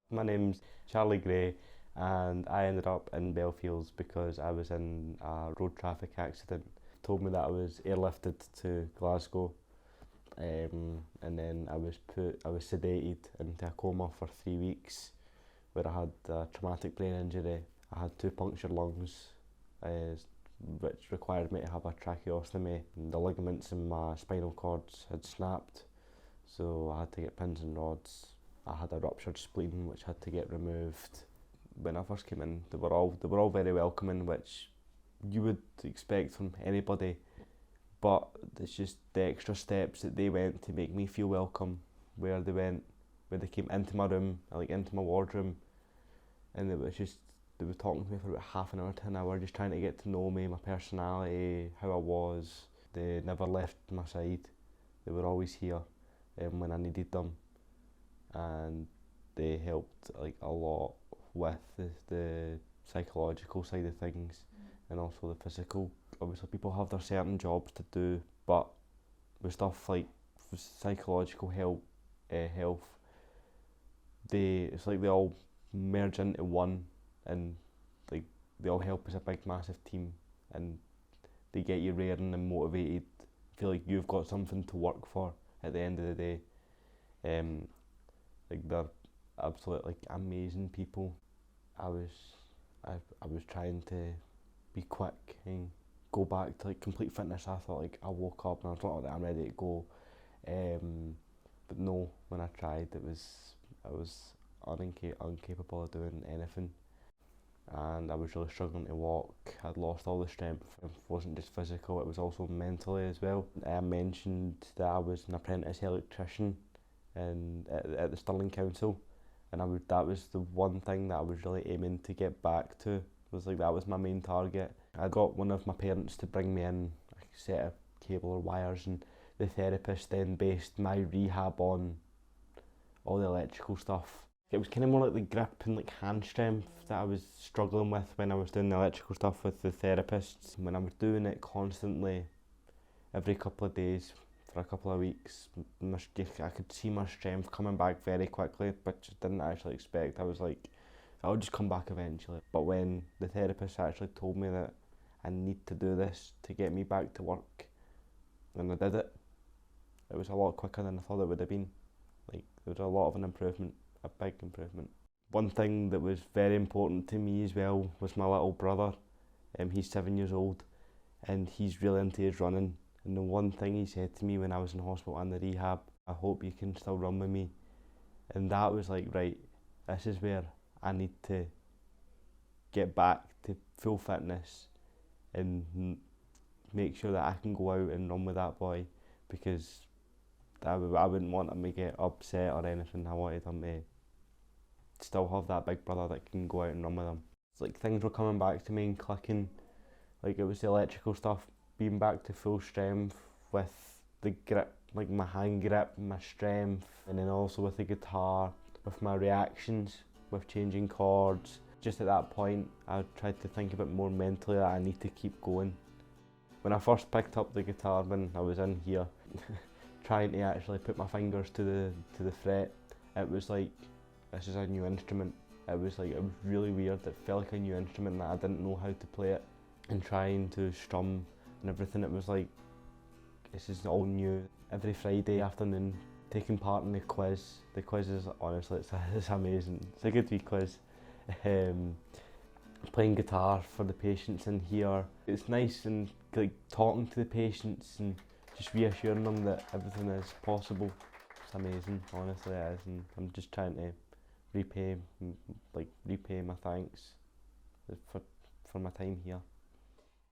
My name's Charlie Gray, and I ended up in Belfields because I was in a road traffic accident. Told me that I was airlifted to Glasgow, and then I was sedated into a coma for 3 weeks, where I had a traumatic brain injury. I had 2 punctured lungs, which required me to have a tracheostomy. And the ligaments in my spinal cords had snapped, so I had to get pins and rods. I had a ruptured spleen which had to get removed. When I first came in, they were all very welcoming, which you would expect from anybody, but it's just the extra steps that they went to make me feel welcome. Where they came into my room, like into my wardroom, and they were talking to me for about half an hour to an hour, just trying to get to know me, my personality, how I was. They never left my side. They were always here when I needed them, and they helped like a lot with the psychological side of things, and also the physical. Obviously people have their certain jobs to do, but with stuff like psychological health, it's like they all merge into one, and like they all help as a big massive team, and they get you raring and motivated, feel like you've got something to work for at the end of the day. Like they're absolute like amazing people. I was trying to be quick and go back to like complete fitness. I thought like I woke up and I was like, I'm ready to go. But no, when I tried, I was incapable of doing anything, and I was really struggling to walk. I'd lost all the strength. It wasn't just physical; it was also mentally as well. I mentioned that I was an apprentice electrician at the Stirling Council, and that was the one thing that I was really aiming to get back to. That was my main target. I got one of my parents to bring me in a set of cable or wires, and the therapist then based my rehab on all the electrical stuff. It was kind of more like the grip and like hand strength that I was struggling with when I was doing the electrical stuff with the therapists. When I was doing it constantly, every couple of days, for a couple of weeks, I could see my strength coming back very quickly, which I didn't actually expect. I was like, I'll just come back eventually. But when the therapist actually told me that I need to do this to get me back to work, and I did it, it was a lot quicker than I thought it would have been. Like, there was a lot of an improvement, a big improvement. One thing that was very important to me as well was my little brother. He's 7 years old, and he's really into his running. And the one thing he said to me when I was in hospital and the rehab, I hope you can still run with me. And that was like, right, this is where I need to get back to full fitness and make sure that I can go out and run with that boy, because I wouldn't want him to get upset or anything. I wanted him to still have that big brother that can go out and run with him. It's like things were coming back to me and clicking. Like it was the electrical stuff, being back to full strength with the grip, like my hand grip, my strength, and then also with the guitar, with my reactions, with changing chords. Just at that point, I tried to think a bit more mentally that I need to keep going. When I first picked up the guitar, when I was in here, trying to actually put my fingers to the fret, it was like, this is a new instrument. It was really weird. It felt like a new instrument that I didn't know how to play it, and trying to strum and everything. It was like, this is all new. Every Friday afternoon, taking part in the quiz. The quiz is honestly, it's amazing. It's a good wee quiz. Playing guitar for the patients in here. It's nice, and like talking to the patients and just reassuring them that everything is possible. It's amazing, honestly it is, and I'm just trying to repay my thanks for my time here.